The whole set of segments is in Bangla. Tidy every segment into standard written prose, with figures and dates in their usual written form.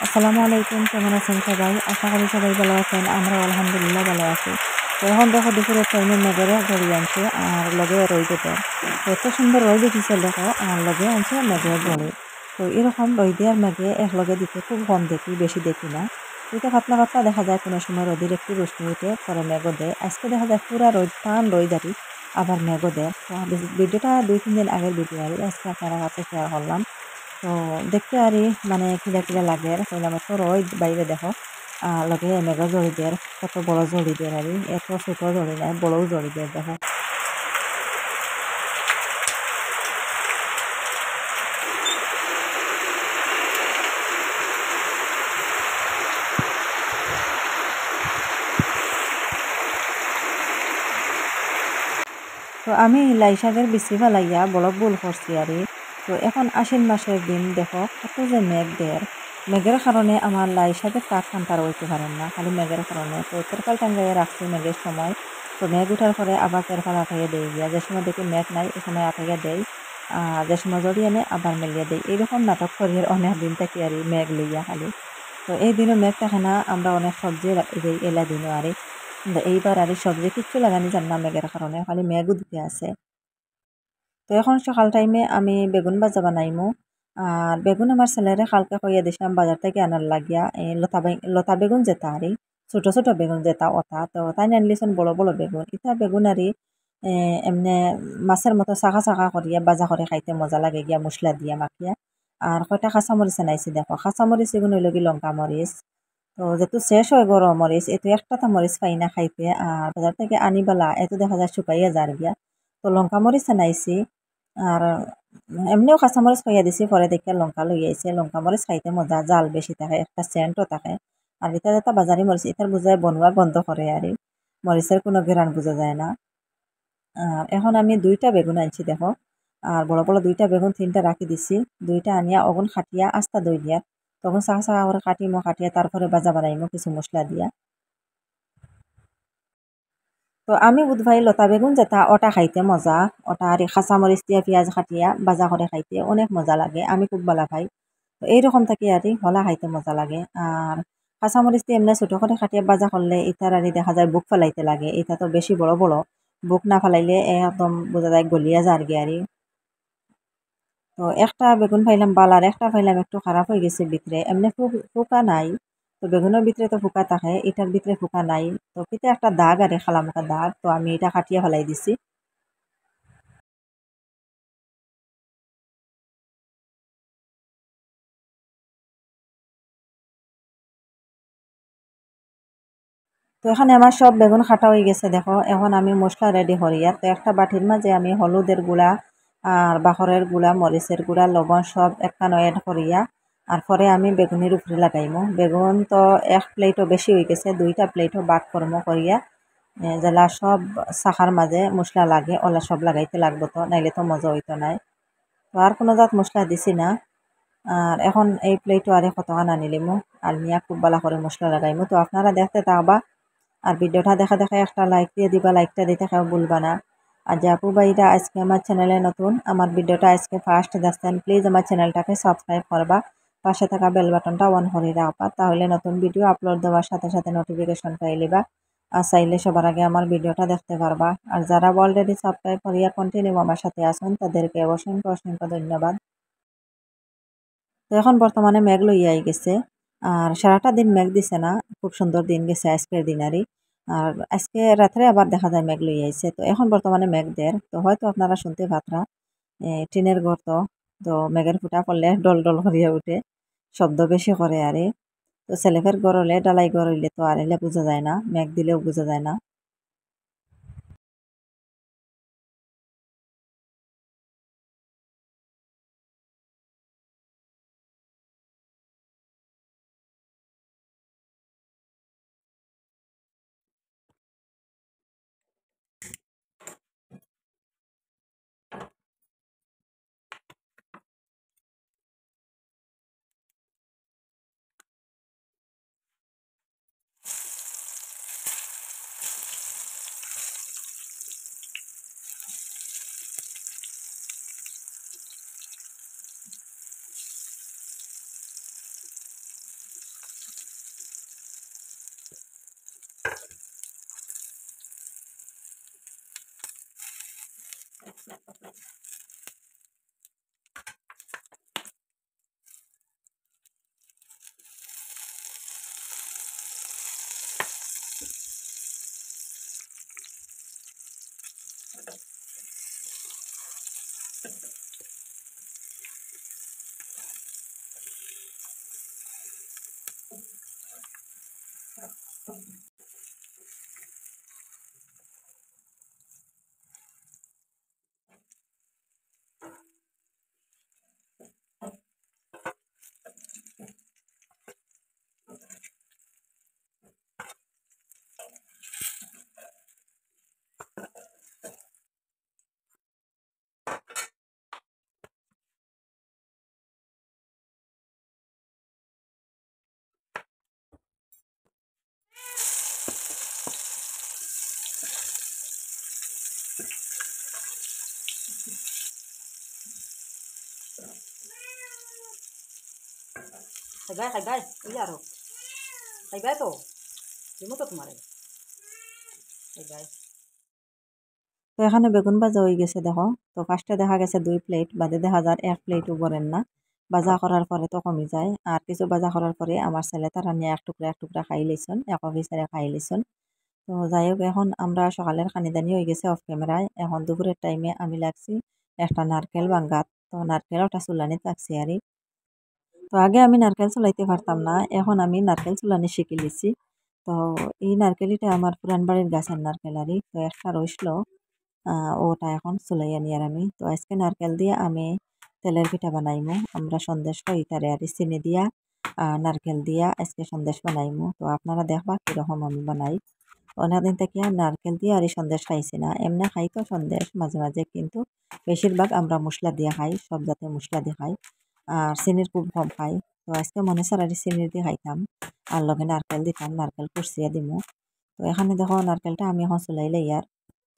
আসসালামু আলাইকুম, কেমন আছেন সবাই? আশা করি সবাই ভালো আছেন। আমরা আলহামদুলিল্লাহ ভালো আছি। তো এখন দেখো দুপুরের টাইমে মেঘরে গড়ি আনছে আর লগে রই দিতে। তো এত সুন্দর রই দিতেছে দেখো, আর লগে আনছে মেঘের গড়ি। তো এরকম রই দেওয়ার মেঘে এক লগে দিতে খুব কম দেখি, বেশি দেখি না। এটা পাতলা পাতলা দেখা যায়, কোনো সময় রোদের একটু রোশনি উঠে পরে মেঘও দেয়। আজকে দেখা যায় পুরা রোদ টান রই দাঁড়ি, আবার মেঘও দেয়। তো ভিডিওটা 2-3 দিন আগের ভিডিও আর আজকে আপনারা কাছে শেয়ার করলাম। তো দেখতে আরই মানে কিলা কিলা লাগে আর কইলাম এত রোদ বাইরে দেখো, লগে মেঘা জড়ি দেয়, কত বড় জড়ি দেয় আরই, এত ছোট জড়ি নাই, বড়ও জড়ি দেয় দেখো। তো আমি লাই শাকের বিচি ফেলাইয়া বড় ভুল করছি আরই। তো এখন আশ্বিন মাসের দিন দেখো কত যে মেঘ দেয়, মেঘের কারণে আমার লাই শাকের তাক খানতার হইতে পারেন না, খালি মেঘের কারণে। তো তেরপাল টাঙ্গাইয়ে রাখছি মেঘের সময়। তো মেঘ উঠার পরে আবার তেরপাল আটাইয়া দেই গিয়া, যে সময় দেখি মেঘ নাই ওই সময় আটাইয়া দেই, যে সময় জড়িয়ে এনে আবার মেলিয়া দেই। এইরকম নাটক করি আর অনেক দিন থাকি আর মেঘ লইয়া খালি। তো এই দিনও মেঘ থাকে না, আমরা অনেক সবজি দেই এলা দিনও আরই। এইবার আর সবজি কিচ্ছু লাগানি যান না মেঘের কারণে, খালি মেঘও দিতে আছে। তো এখন সকাল টাইমে আমি বেগুন ভাজা বানাইমু। আর বেগুন আমার ছেলেরে কালকে কইয়া দিছিলাম বাজার থেকে আনার লাগিয়া, এই লতা বেগুন যেতা আরই, ছোট ছোট বেগুন যেতা ওটা। তো তাই আনলিছেন বড় বড় বেগুন, ইটা বেগুন আরই এমনি মাছের মতো চাকা চাকা করিয়া বাজা করে খাইতে মজা লাগে গিয়া, মশলা দিয়া মাখিয়া। আর কয়টা কাঁচামরিচ আনাইছি দেখো, কাঁচামরিচ এগুলো লগি লঙ্কা মরিচ। তো যেহেতু শেষ হয় গরম মরিচ, এত একটা তো মরিচ পাই না খাইতে, আর বাজার থেকে আনিবেলা এত দেখা যায় শুকাইয়া যার গিয়া। তো লঙ্কা মরিচ আনাইছি। আর এমনিও কাঁচামরিচ খাইয়া দিছি, পরে দেখে লঙ্কা লই আইছে। লঙ্কা মরিচ খাইতে মজা, জাল বেশি থাকে, একটা সেন্টও থাকে। আর এটা যেটা বাজারি মরিচ, এটার বুঝায় বনুয়া গন্ধ করে আর মরিচের কোনো ঘেরান বোঝা যায় না। আর এখন আমি 2টা বেগুন আনছি দেখো, আর বড় বড় 2টা বেগুন 3টা রাখি দিছি। 2টা আনিয়া অগুন খাটিয়া আস্তা দই দিয়া, তখন চাকা চাকা করে কাটিমো, কাটিয়া তারপরে বাজা বানাইমো কিছু মশলা দিয়া। তো আমি বুধভাই লতা বেগুন যেটা ওটা খাইতে মজা, ওটা আর খাঁচা মরিচ দিয়া পেঁয়াজ কাটিয়া বাজা করে খাইতে অনেক মজা লাগে, আমি খুব ভালো খাই। তো এইরকম থাকি আর হলা খাইতে মজা লাগে। আর কাঁচা মরিচ দিয়ে এমনি ছোটো করে কাটিয়া বাজা করলে ইটার আর দেখা যায় বুক ফেলাইতে লাগে, এটা তো বেশি বড় বড়, বুক না ফেলাইলে একদম বোঝা যায় গলিয়া যার গে আর। তো একটা বেগুন পাইলাম বাল, আর একটা পাইলাম একটু খারাপ হয়ে গেছে ভিতরে, এমনি ফুকা নাই। তো বেগুনের ভিতরে তো ফুকা থাকে, এটার ভিতরে ফুকা নাই। তো কিতে একটা দাগ আরে খালামকা দাগ, তো আমি এটা কাটিয়ে ফেলাই দিছি। তো এখানে আমার সব বেগুন কাটা হয়ে গেছে দেখো, এখন আমি মশলা রেডি করি। আর তো একটা বাটির মাঝে আমি হলুদের গুঁড়া আর বাখরের গুঁড়া, মরিচের গুঁড়া, লবণ সব একখানো এড করিয়া আর পরে আমি বেগুনের উপরে লাগাইমু। বেগুন তো এক প্লেটও বেশি হয়ে গেছে, 2টা প্লেটও বাদ করমু করিয়া, যেলা সব শাখার মাঝে মশলা লাগে ওলা সব লাগাইতে লাগবো, তো নাইলে তো মজা হইতো নাই। তো আর কোনো জাত মশলা দিছি না। আর এখন এই প্লেটও আর কতখান আনি লিমু, আর নিয়া খুব ভালো করে মশলা লাগাইমু। তো আপনারা দেখতে থাকবা, আর ভিডিওটা দেখা দেখা একটা লাইক দিয়ে দিবা, লাইকটা দিতে কেউ ভুলবা না। আর যে আপু ভাইরা আজকে আমার চ্যানেলে নতুন, আমার ভিডিওটা আজকে ফার্স্ট দেখছেন, প্লিজ আমার চ্যানেলটাকে সাবস্ক্রাইব করবা, পাশে থাকা বেল বাটনটা অন করে রাখবা, তাহলে নতুন ভিডিও আপলোড দেওয়ার সাথে সাথে নোটিফিকেশন পাই লিবা। আর চাইলে সবার আগে আমার ভিডিওটা দেখতে পারবা। আর যারা অলরেডি সাবস্ক্রাইব করিয়া কন্টিনিউ আমার সাথে আসুন, তাদেরকে অসংখ্য অসংখ্য ধন্যবাদ। তো এখন বর্তমানে মেঘ লইয়া আই গেছে, আর সারাটা দিন মেঘ দিছে না, খুব সুন্দর দিন গেছে আজকের দিন আরই। আর আজকে রাত্রে আবার দেখা যায় মেঘ লইয়া আইছে। তো এখন বর্তমানে মেঘ দের, তো হয়তো আপনারা শুনতে পাত্রা টিনের ঘর তো, তো মেঘের ফুটা পড়লে ডল ডল করিয়া উঠে, শব্দ বেশি করে আরে। তো ছেলেফের ঘর হলে ডালাই ঘর হইলে তো আর এলে বোঝা যায় না, মেঘ দিলেও বোঝা যায় না। খাইবাই ওই আরো খাইবাই তো দিমু তো তোমারে খাইবাই। তো এখানে বেগুন ভাজা হয়ে গেছে দেখো। তো ফার্স্টে দেখা গেছে 2 প্লেট, বাদে দেখা যায় 1 প্লেটও করেন না। ভাজা করার পরে তো কমে যায়, আর কিছু ভাজা করার পরে আমার ছেলে তারা নিয়ে এক টুকরা খাই লইছন, এক অফিসারে খাই লইছন। তো যাই হোক, এখন আমরা সকালের খানিদানি হয়ে গেছে অফ ক্যামেরায়। এখন দুপুরের টাইমে আমি লাগছি একটা নারকেল ভাঙ্গাত। তো নারকেল ওটা চুলানি থাকছি আর। তো আগে আমি নারকেল চুলাইতে পারতাম না, এখন আমি নারকেল চুলানি শিখে লিছি। তো এই নারকেলিটা আমার পুরান বাড়ির গাছের নারকেল আরই। তো একটা রইসলো, ওটা এখন চুলাইয়া নিয়ার আমি। তো আজকে নারকেল দিয়ে আমি তেলের পিঠা বানাইমু। আমরা সন্দেশ কই তারে আর চিনি দিয়া নারকেল দিয়া আজকে সন্দেশ বানাইমু। তো আপনারা দেখবা কিরকম আমি বানাই। অনেকদিন থেকে নারকেল দিয়ে আর সন্দেশ খাইছি না। এমনি খাই তো সন্দেশ মাঝে মাঝে, কিন্তু বেশিরভাগ আমরা মশলা দিয়ে খাই, সব জাতের মশলা দিয়ে খাই, আর চিনির খুব কম খাই। তো আজকে মনে চার আর চিনির দিয়ে খাইতাম, আর লগে নারকেল দিতাম, নারকেল কুচিয়ে দিমু। তো এখানে দেখো নারকেলটা আমি এখন চুলাই লাই আর।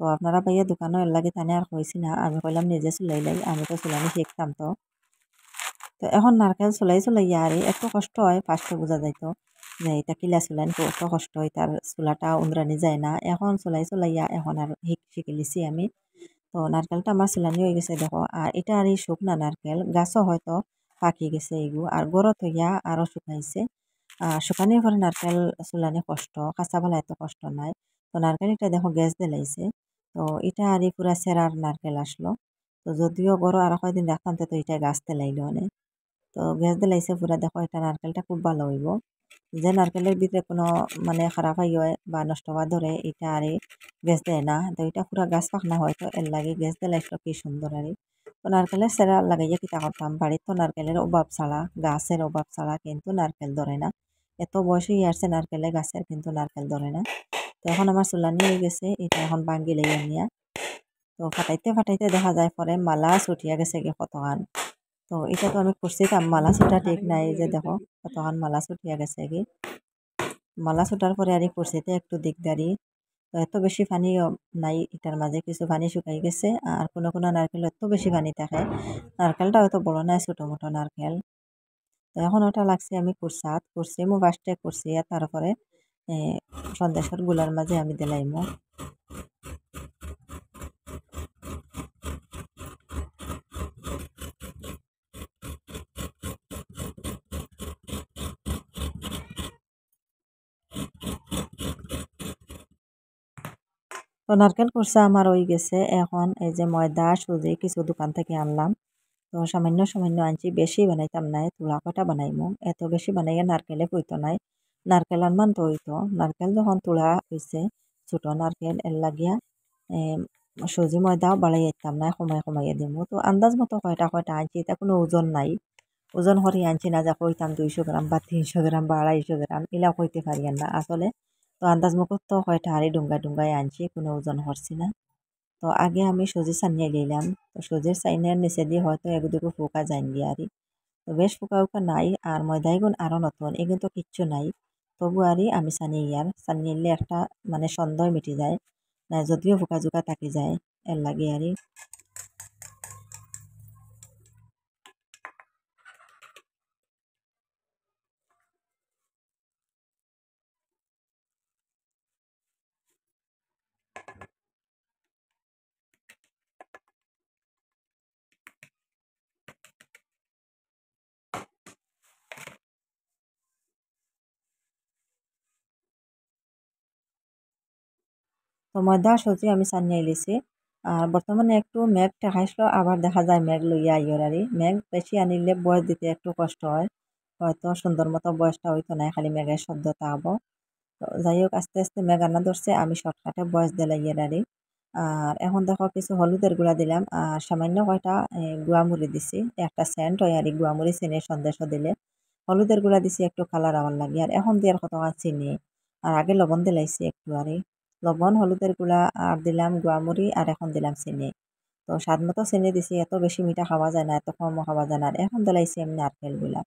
তো আপনারা ভাইয়া দোকানও এর লাগে তানে আর কইছি না, আমি কইলাম নিজে চুলাই লাই, আমি তো চুলানি শিখতাম। তো তো এখন নারকেল চুলাইয়া আর একটু কষ্ট হয়, ফার্স্টে বোঝা যাইতো যে এটা কিলা চুলাইন কত কষ্ট হয়, তার চুলাটা উন্দ্রানি যায় না। এখন চুলাইয়া এখন আর শিখে লিছি আমি। তো নারকেলটা আমার চুলানি হয়ে গেছে দেখো। আর এটা আর এই শুকনা নারকেল গাছও হয়তো পাকি গেছে এগু, আর গড়ত হইয়া আরো শুকাইছে। শুকানির পরে নারকেল চুলানি কষ্ট, কাঁচা বেলা এত কষ্ট নাই। তো নারকেল এটা দেখো গ্যাস দিলাইছে। তো এটা আর পুরা সেরার নারকেল আসলো। তো যদিও গড় আরো কয়দিন রাখতাম তো এটা গাছ তেলাইলো অনেক। তো গ্যাস দিলাইছে পুরা দেখো, এটা নারকেলটা খুব ভালো হইব। যে নারকেলের ভিতরে কোনো মানে খারাপ হয় বা নষ্ট হওয়া ধরে, এটা আর গ্যাস দেয় না। তো এটা পুরা গাছ পাকনা হয়, তো এর লাগে গ্যাস দিলাইছিল কি সুন্দর আর। তো নারকেলের সেরা লাগাইয়া কিতা করতাম, বাড়ির তো নারকেলের অভাব ছাড়া, গাছের অভাব ছাড়া কিন্তু নারকেল ধরে না। এত বয়স হয়ে আসছে নারকেলের গাছের, কিন্তু নারকেল ধরে না। তো এখন আমার চুলানি হয়ে গেছে, এটা এখন ভাঙ্গি লইয়া নিয়া। তো ফাটাইতে দেখা যায় পরে মালা ছুটিয়া গেছে গে কতখান। তো এটা তো আমি করছিলাম, মালা ছুটা ঠিক নাই, যে দেখো কতখান মালা ছুটিয়া গেছে কি। মালা ছুটার পরে আর করছিতে একটু দিকদারি। তো এত বেশি পানি নাই এটার মাঝে, কিছু পানি শুকাই গেছে, আর কোনো কোনো নারকেল এত বেশি পানি থাকে। নারকেলটা হয়তো বড় নাই, ছোটো মোটো নারকেল। তো এখন ওটা লাগছে আমি করছি মো ফার্স্টে করছি, আর তারপরে সন্দেশের গুলার মাঝে আমি দিলাইমো। তো নারকেল কুরসা আমার হয়ে গেছে। এখন এই যে ময়দা সুজি কিছু দোকান থেকে আনলাম। তো সামান্য সামান্য আনছি, বেশি বানাইতাম নাই, তুলা কটা বানাইমু। এত বেশি বানাইয়া নারকেলে পইতো নাই। নারকেল আনমান তো হইতো, নারকেল যখন তুলা হয়েছে ছোট নারকেল এর লাগিয়া সুজি ময়দাও বাড়াই যেতাম না, কমাইয়া দিমু। তো আন্দাজ মতো কয়টা কয়টা আনছি, এটা কোনো ওজন নাই। ওজন করে আনছি না যে কইতাম 200 গ্রাম বা 300 গ্রাম বা 250 গ্রাম, এলা কইতে পারি না আসলে। তো আন্দাজ মতো তো কয়টা হাড়ি ডুঙ্গাই আনছি, কোনো ওজন করছি না। তো আগে আমি সুজি ছানিয়ে নিলাম। তো সুজির চাইনের নিচে দিয়ে হয়তো এগুদিকে ফুকা যাই গিয়ে। তো বেশ ফুকা ফুকা নাই, আর ময়দা এগুন আরো নতুন এগুন তো কিচ্ছু নাই। তবু আমি ছানিয়ে নিলে একটা মানে সন্দেহ মিটি যায় না, যদিও ফুকা জুকা থাকি যায় এর লাগে ময়দা সুজি আমি সানিয়ে লিছি। আর বর্তমানে একটু মেঘ ঠেকাইছিল, আবার দেখা যায় মেঘ লইয়া আইয়র আরি। মেঘ বেশি আনিলে বয়স দিতে একটু কষ্ট হয়, হয়তো সুন্দর মতো বয়সটা হইতো না, খালি মেঘের শব্দটা হবো। তো যাই হোক আস্তে আস্তে মেঘ আনা ধরছে, আমি শর্টকাটে বয়স দিলাইয়ের আরি। আর এখন দেখো কিছু হলুদের গুঁড়া দিলাম, আর সামান্য কয়টা গুয়ামুড়ি দিছি, একটা সেন্ট হয় আর গুয়ামুড়ি চিনির সন্দেশও দিলে। হলুদের গুঁড়া দিছি একটু কালার আবার লাগে, আর এখন দিয়ার কতক্ষণ চিনি, আর আগে লবণ দিলাইছি একটু আরে। লবণ হলুদের গুঁড়া আর দিলাম গুয়ামুড়ি, আর এখন দিলাম চিনি। তো স্বাদ মতো চিনি দিছি, এত বেশি মিঠা খাওয়া যায় না, এত কমও খাওয়া যায় না। আর এখন দিলাইছি আমি নারকেল গুলা।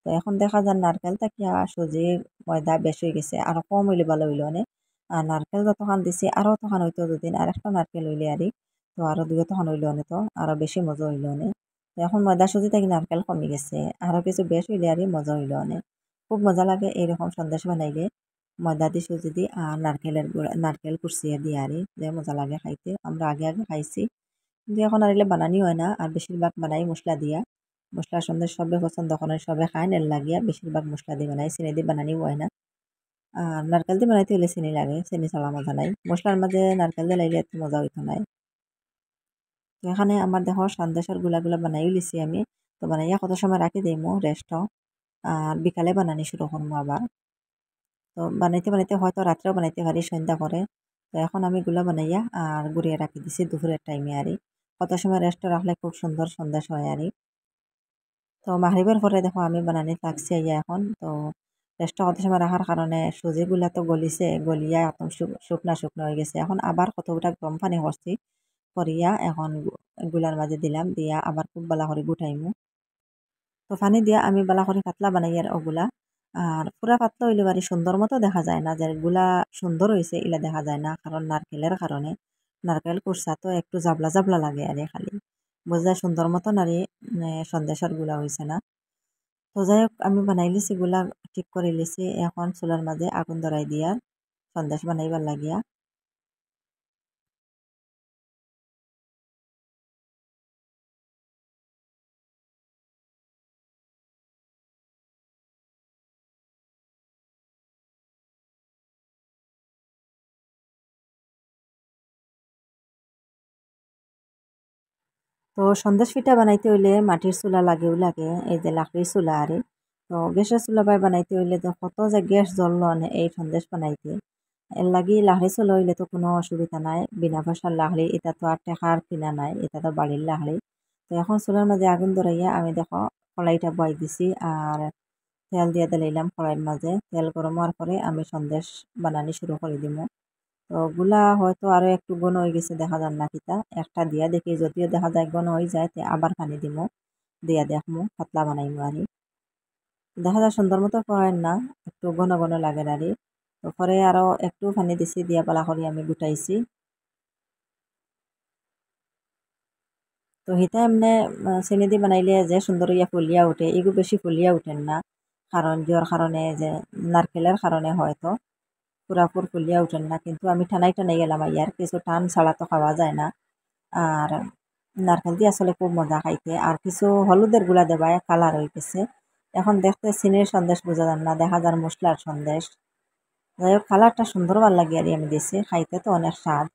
তো এখন দেখা যায় নারকেল থাকিয়া সুজির ময়দা বেশি হয়ে গেছে, আরো কম হইলে ভালো হইলো নে। আর নারকেল যতখান দিছি আরো তখন হইতো দুদিন, আর একটা নারকেল হইলে আরি। তো আরো দুই তখন হইলো নে, তো আরো বেশি মজা হইলো নে। তো এখন ময়দা সুজি থেকে নারকেল কমে গেছে, আরো কিছু বেশ হইলে আরি মজা হইলো নে। খুব মজা লাগে এইরকম সন্দেশ বানাইলে, ময়দা দি সুজি দি আর নারকেলের গুঁড়া নারকেল কুচিয়ে দিয়ে আরি, যে মজা লাগে খাইতে। আমরা আগে আগে খাইছি, কিন্তু এখন আর এলে বানানি হয় না, আর বেশিরভাগ বানাই মশলা দিয়া। মশলা সন্দেশ সবে পছন্দ করেন, সবে খায় নেল লাগিয়া বেশিরভাগ মশলা দিয়ে বানাই, চিনি দিয়ে বানানি হয় না। আর নারকেল দিয়ে বানাইতে হলে চিনি লাগে, চিনি ছাড়া মজা নাই। মশলার মাঝে নারকেল দিয়ে লাইলে এত মজা হইতো নাই। তো এখানে আমার দেখো সন্দেশের গুলা বানাই লিছি আমি। তো বানাইয়া কত সময় রাখি দিইমু রেস্ট, আর বিকালে বানানি শুরু করবো আবার। তো বানাইতে বানাইতে হয়তো রাত্রেও বানাইতে পারি সন্ধ্যা করে। তো এখন আমি গুলা বানাইয়া আর গুড়িয়ে রাখি দিছি দুপুরের টাইমে আরি। কত সময় রেস্ট রাখলে খুব সুন্দর সন্দেশ হয় আরি। তো মাগরিবের পরে দেখো আমি বানানি লাগছি আইয়া এখন। তো রেস্টটা কত সময় রাখার কারণে সুজিগুলা তো গলিছে, গলিয়া একদম শুকনা শুকনো হয়ে গেছে। এখন আবার কতগুলা গরম পানি করছি, করিয়া এখন গুলার মাঝে দিলাম, দিয়া আবার খুব বালা করে গুটাইমু। তো পানি দিয়া আমি বালা করে পাতলা বানাই আর ওগুলা। আর পুরা পাতলা হইলে বাড়ি সুন্দর মতো দেখা যায় না, যে গুলা সুন্দর হয়েছে ইলা দেখা যায় না, কারণ নারকেলের কারণে। নারকেল কুরসা তো একটু জাবলা জাবলা লাগে আরে, খালি বোঝা সুন্দর মতো নারী সন্দেশের গুলা হয়েছে না। তো যাই হোক আমি বানাই লিছি গুলা, ঠিক করে লিছি। এখন চুলার মাঝে আগুন ধরাই দিয়া সন্দেশ বানাইবার লাগিয়া। তো সন্দেশ পিঠা বানাইতে হইলে মাটির চুলা লাগেও লাগে, এই যে লাকড়ির চুলা আরে। তো গ্যাসের চুলা বাই বানাইতে হইলে তো কত যে গ্যাস জ্বললো না এই সন্দেশ বানাইতে। এর লাগি লাকড়ি চুলা হইলে তো কোনো অসুবিধা নাই, বিনা পয়সার লাকড়ি, এটা তো আর টেকার কিনা নাই, এটা তো বাড়ির লাকড়ি। তো এখন চুলার মাঝে আগুন ধরাইয়া আমি দেখো কড়াইটা বয়াই দিছি, আর তেল দিয়ে দিলাম কড়াইয়ের মাঝে। তেল গরম হওয়ার পরে আমি সন্দেশ বানানি শুরু করে দিব। তো ওগুলা হয়তো আরো একটু ঘন হয়ে গেছে, দেখা যান না কিতা। একটা দিয়া দেখি, যদিও দেখা যায় ঘন হয়ে যায়, তে আবার পানি দিমু, দিয়া দেখমু পাতলা বানাইমু আরি। দেখা যায় সুন্দর মতো করেন না, একটু ঘন ঘন লাগে আরি। তো পরে আরো একটু পানি দিছি, দিয়া পালা করে আমি গুটাইছি। তো হিতা এমনি চিনি দি বানাইলে যে সুন্দর ইয়া ফুলিয়া উঠে, এগুলো বেশি ফুলিয়া উঠেন না, কারণ যার কারণে যে নারকেলের কারণে হয়তো পুরাপুর ফুলিয়া উঠেন না। কিন্তু আমি টানাই টানাই গেলাম, ইয়ার কিছু টান ছাড়া তো খাওয়া যায় না। আর নারকেল দিয়ে আসলে খুব মজা খাইতে। আর কিছু হলুদের গুঁড়া দেবায় কালার হয়ে গেছে। এখন দেখতে চিনির সন্দেশ বোঝা যান না, দেখা যার মশলার সন্দেশ। যাই হোক কালারটা সুন্দর ভাল লাগে আর আমি দিছি, খাইতে তো অনেক স্বাদ।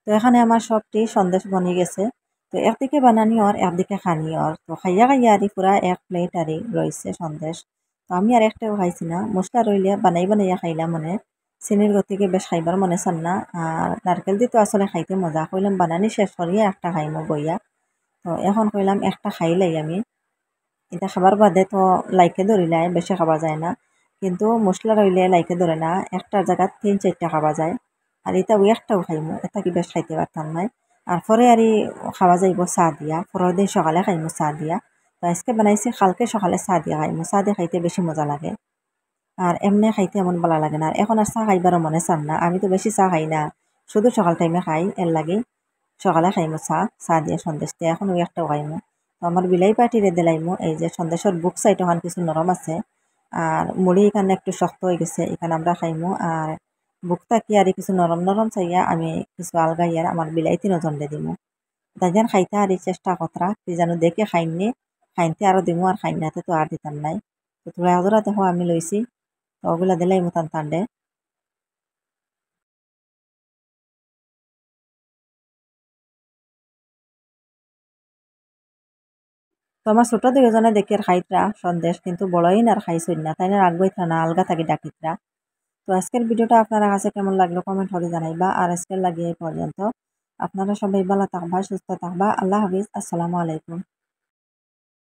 তো এখানে আমার সবটি সন্দেশ বনি গেছে। তো একদিকে বানানি আর একদিকে খানি আর, তো খাইয়া খাইয়া আরি পুরা এক প্লেট আরি রয়েছে সন্দেশ। তো আমি আর একটাও খাইছি না, মশলা রইলে বানাই বানাইয়া খাইলাম মানে। চিনির গতিকে বেশ খাইবার মনে চান না। আর নারকেল দিয়ে তো আসলে খাইতে মজা, কইলাম বানানি শেষ করিয়া একটা খাইমু বইয়া। তো এখন কইলাম একটা খাইলাই আমি। এটা খাবার বাদে তো লাইকে ধরিলাই, বেশি খাওয়া যায় না। কিন্তু মশলা রইলে লাইকে ধরে না, একটা জায়গাত তিন চারটা খাওয়া যায়। আর এটা ওই একটাও খাইমু, এটা কি বেশ খাইতে পারতাম নাই। আর পরে আর খাওয়া যাইব চা দিয়া, পরের দিন সকালে খাইমু চা দিয়া। তো আজকে বানাইছি কালকে সকালে চা দিয়ে খাইমু, চা দিয়ে খাইতে বেশি মজা লাগে আর এমনি খাইতে এমন ভালো লাগে না। আর এখন আর চা খাইবারও মনে চান না, আমি তো বেশি চা খাই না, শুধু সকাল টাইমে খাই, এর লাগে সকালে খাইমু চা, চা দিয়ে সন্দেশ দিয়ে এখন ওই একটাও খাইমু। তো আমার বিলাই পাটিরে দিলাইমু, এই যে সন্দেশের বুক সাইড ওখান কিছু নরম আছে আর মুড়ি এখানে একটু শক্ত হয়ে গেছে, এখানে আমরা খাইমু। আর বুকটা কি আর কিছু নরম নরম চাইয়া আমি কিছু আলগাইয়ার আমার বিলাইতে নজন্ডে দিমু। তাইজান খাইতে আর চেষ্টা কতরা কি জানো দেখে খাইননি, খাইনতে আরো দিমু আর খাইনাতে তো আর দিতাম নাই। তো তুলা হজরা দেখো আমি লইছি, তো ওগুলা দিলাই মতান তান্ডে। তো আমার ছোট দুইজনে দেখি আর খাইতরা সন্দেশ, কিন্তু বড়ই না আর খাইছই না, তাই না রাগ বইতরা না, আলগা থাকি ডাকিতরা। তো আজকের ভিডিওটা আপনারা কাছে কেমন লাগলো কমেন্ট করে জানাইবা। আর আজকের লাগিয়ে এই পর্যন্ত, আপনারা সবাই ভালো থাকবা, সুস্থ থাকবা, আল্লাহ হাফিজ, আসসালামু আলাইকুম।